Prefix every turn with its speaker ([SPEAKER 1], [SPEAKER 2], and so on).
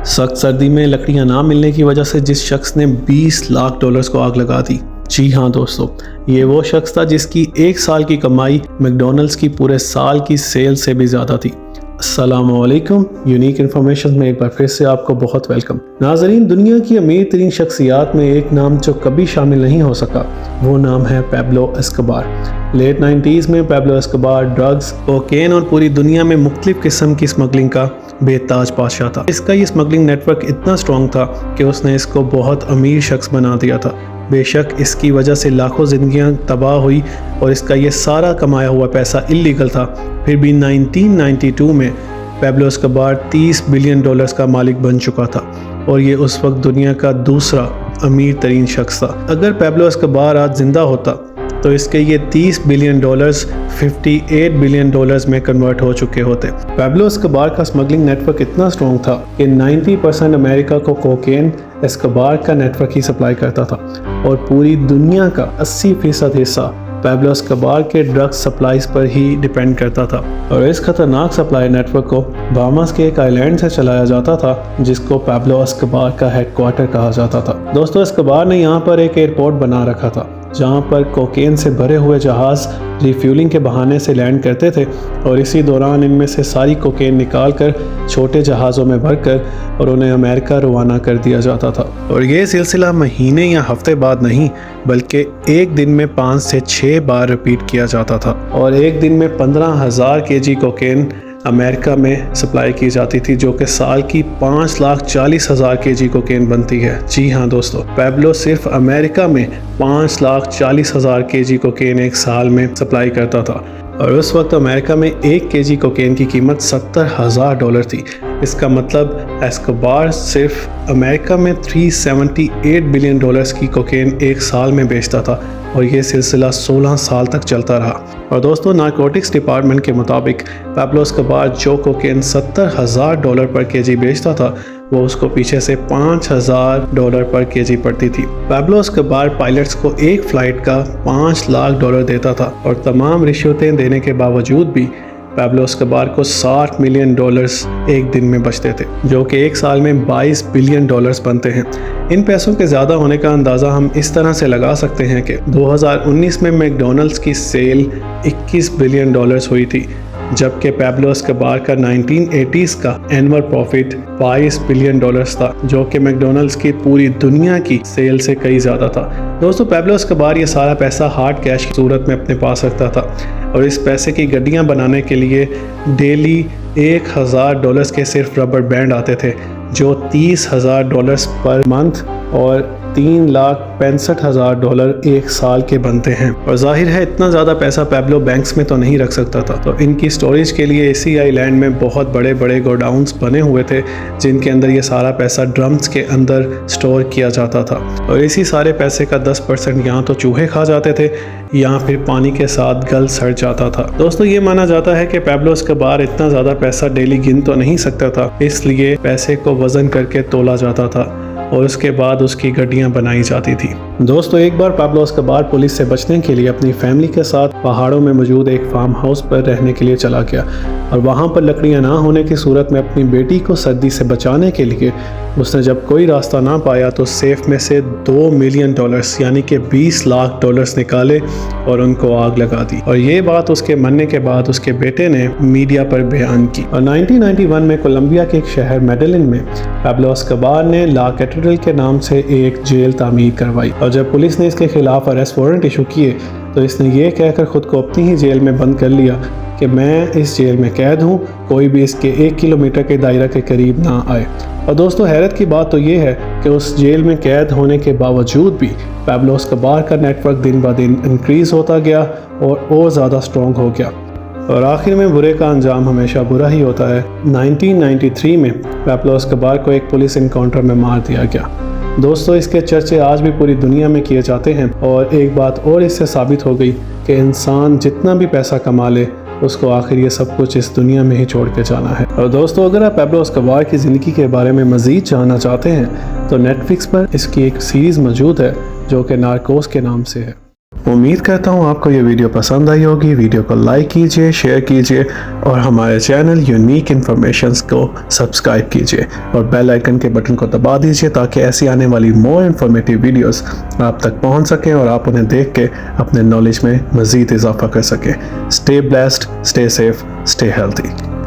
[SPEAKER 1] सख्त सर्दी में लकड़ियां ना मिलने की वजह से जिस शख्स ने 20 लाख डॉलर्स को आग लगा दी। जी हाँ दोस्तों, ये वो शख्स था जिसकी एक साल की कमाई मैकडॉनल्ड्स की पूरे साल की सेल से भी ज़्यादा थी। अस्सलामुअलैकुम, यूनिक इन्फॉर्मेशन में एक बार फिर से आपको बहुत वेलकम। नाजरीन, दुनिया की अमीर तरीन शख्सियात में एक नाम जो कभी शामिल नहीं हो सका, वो नाम है पैब्लो एस्कोबार। लेट 90s में पैब्लो एस्कोबार ड्रग्स, कोकेन और पूरी दुनिया में मुख्तलिफ किस्म की स्मगलिंग का बेताज बादशाह था। इसका ये स्मगलिंग नेटवर्क इतना स्ट्रॉन्ग था कि उसने इसको बहुत अमीर शख्स बना दिया था। बेशक इसकी वजह से लाखों ज़िंदगियां तबाह हुई और इसका ये सारा कमाया हुआ पैसा इलीगल था, फिर भी 1992 में पैब्लो एस्कोबार 30 बिलियन डॉलर्स का मालिक बन चुका था और ये उस वक्त दुनिया का दूसरा अमीर तरीन शख्स था। अगर पैब्लो एस्कोबार आज जिंदा होता तो इसके ये 30 बिलियन डॉलर्स 58 बिलियन डॉलर्स में कन्वर्ट हो चुके होते। पैब्लो एस्कोबार का स्मगलिंग नेटवर्क इतना स्ट्रॉन्ग था कि 90% अमेरिका को कोकेन एस्कोबार का नेटवर्क ही सप्लाई करता था और पूरी दुनिया का 80% हिस्सा पैब्लो एस्कोबार के ड्रग्स सप्लाईज पर ही डिपेंड करता था। और इस खतरनाक सप्लाई नेटवर्क को बाहामास के एक आइलैंड से चलाया जाता था जिसको पैब्लो एस्कोबार का हेडक्वार्टर कहा जाता था। दोस्तों, एस्कोबार ने यहाँ पर एक एयरपोर्ट बना रखा था जहाँ पर कोकेन से भरे हुए जहाज़ रिफ्यूलिंग के बहाने से लैंड करते थे और इसी दौरान इनमें से सारी कोकेन निकाल कर छोटे जहाज़ों में भरकर और उन्हें अमेरिका रवाना कर दिया जाता था। और ये सिलसिला महीने या हफ्ते बाद नहीं बल्कि एक दिन में 5 से 6 बार रिपीट किया जाता था और एक दिन में 15,000 kg कोकेन अमेरिका में सप्लाई की जाती थी, जो कि साल की 5,40,000 kg कोकेन बनती है। जी हाँ दोस्तों, पैब्लो सिर्फ अमेरिका में 5,40,000 kg कोकेन एक साल में सप्लाई करता था और उस वक्त अमेरिका में 1 kg कोकेन की कीमत $70,000 थी। इसका मतलब एस्कोबार सिर्फ अमेरिका में 378 बिलियन डॉलर्स की कोकेन एक साल में बेचता था और ये सिलसिला 16 साल तक चलता रहा। और दोस्तों, नारकोटिक्स डिपार्टमेंट के मुताबिक पैब्लो एस्कोबार जो कोकेन $70,000 पर केजी बेचता था वो उसको पीछे से $5,000 पर केजी पड़ती थी। पैब्लो एस्कोबार पायलट्स को एक फ़्लाइट का $5 लाख देता था और तमाम रिश्वतें देने के बावजूद भी पैब्लो एस्कोबार को $60 मिलियन एक दिन में बचते थे, जो कि एक साल में $22 बिलियन बनते हैं। इन पैसों के ज़्यादा होने का अंदाज़ा हम इस तरह से लगा सकते हैं कि 2019 में मैकडॉनल्ड्स की सेल $21 बिलियन हुई थी, जबकि पैब्लो एस्कोबार का 1980s का एनुअल प्रॉफिट $22 बिलियन था, जो कि मैकडॉनल्ड्स की पूरी दुनिया की सेल से कई ज़्यादा था। दोस्तों, पैब्लो एस्कोबार ये सारा पैसा हार्ड कैश की सूरत में अपने पास रखता था और इस पैसे की गड्डियाँ बनाने के लिए डेली $1,000 के सिर्फ रबर बैंड आते थे, जो $30,000 पर मंथ और $3,65,000 एक साल के बनते हैं। और जाहिर है इतना ज़्यादा पैसा पैब्लो बैंक्स में तो नहीं रख सकता था, तो इनकी स्टोरेज के लिए इसी आइलैंड में बहुत बड़े बड़े गोडाउन्स बने हुए थे जिनके अंदर ये सारा पैसा ड्रम्स के अंदर स्टोर किया जाता था और इसी सारे पैसे का 10% यहाँ तो चूहे खा जाते थे या फिर पानी के साथ गल सड़ जाता था। दोस्तों, ये माना जाता है कि पैब्लो एस्कोबार इतना ज़्यादा पैसा डेली गिन तो नहीं सकता था, इसलिए पैसे को वज़न करके तोला जाता था और उसके बाद उसकी गड्डियाँ बनाई जाती थी। दोस्तों, एक बार पैब्लो एस्कोबार पुलिस से बचने के लिए अपनी फैमिली के साथ पहाड़ों में मौजूद एक फार्म हाउस पर रहने के लिए चला गया और वहाँ पर लकड़ियाँ ना होने की सूरत में अपनी बेटी को सर्दी से बचाने के लिए उसने जब कोई रास्ता ना पाया तो सेफ में से $2 मिलियन यानी कि $20 लाख निकाले और उनको आग लगा दी। और ये बात उसके मरने के बाद उसके बेटे ने मीडिया पर बयान की। और 1991 में कोलंबिया के एक शहर मेडेलिन में पैब्लो एस्कोबार ने ला कैथेड्रल के नाम से एक जेल तामीर करवाई और जब पुलिस ने इसके खिलाफ अरेस्ट वारंट इशू किए तो इसने ये कहकर खुद को अपनी ही जेल में बंद कर लिया कि मैं इस जेल में कैद हूँ, कोई भी इसके 1 किलोमीटर के दायरा के करीब ना आए। और दोस्तों, हैरत की बात तो ये है कि उस जेल में कैद होने के बावजूद भी पैब्लो एस्कोबार का नेटवर्क दिन ब दिन इंक्रीज़ होता गया और ज़्यादा स्ट्रॉन्ग हो गया और आखिर में बुरे का अंजाम हमेशा बुरा ही होता है। 1993 में पैब्लो एस्कोबार को एक पुलिस इनकाउंटर में मार दिया गया। दोस्तों, इसके चर्चे आज भी पूरी दुनिया में किए जाते हैं और एक बात और इससे साबित हो गई कि इंसान जितना भी पैसा कमा ले उसको आखिर ये सब कुछ इस दुनिया में ही छोड़ के जाना है। और दोस्तों, अगर आप पैब्लो एस्कोबार की ज़िंदगी के बारे में मज़ीद जानना चाहते हैं तो नेटफ्लिक्स पर इसकी एक सीरीज़ मौजूद है जो कि नार्कोस के नाम से है। उम्मीद करता हूँ आपको ये वीडियो पसंद आई होगी। वीडियो को लाइक कीजिए, शेयर कीजिए और हमारे चैनल यूनिक इन्फॉर्मेशंस को सब्सक्राइब कीजिए और बेल आइकन के बटन को दबा दीजिए ताकि ऐसी आने वाली मोर इन्फॉर्मेटिव वीडियोस आप तक पहुँच सकें और आप उन्हें देख के अपने नॉलेज में मज़ीद इजाफा कर सकें। Stay blessed, stay safe, stay healthy.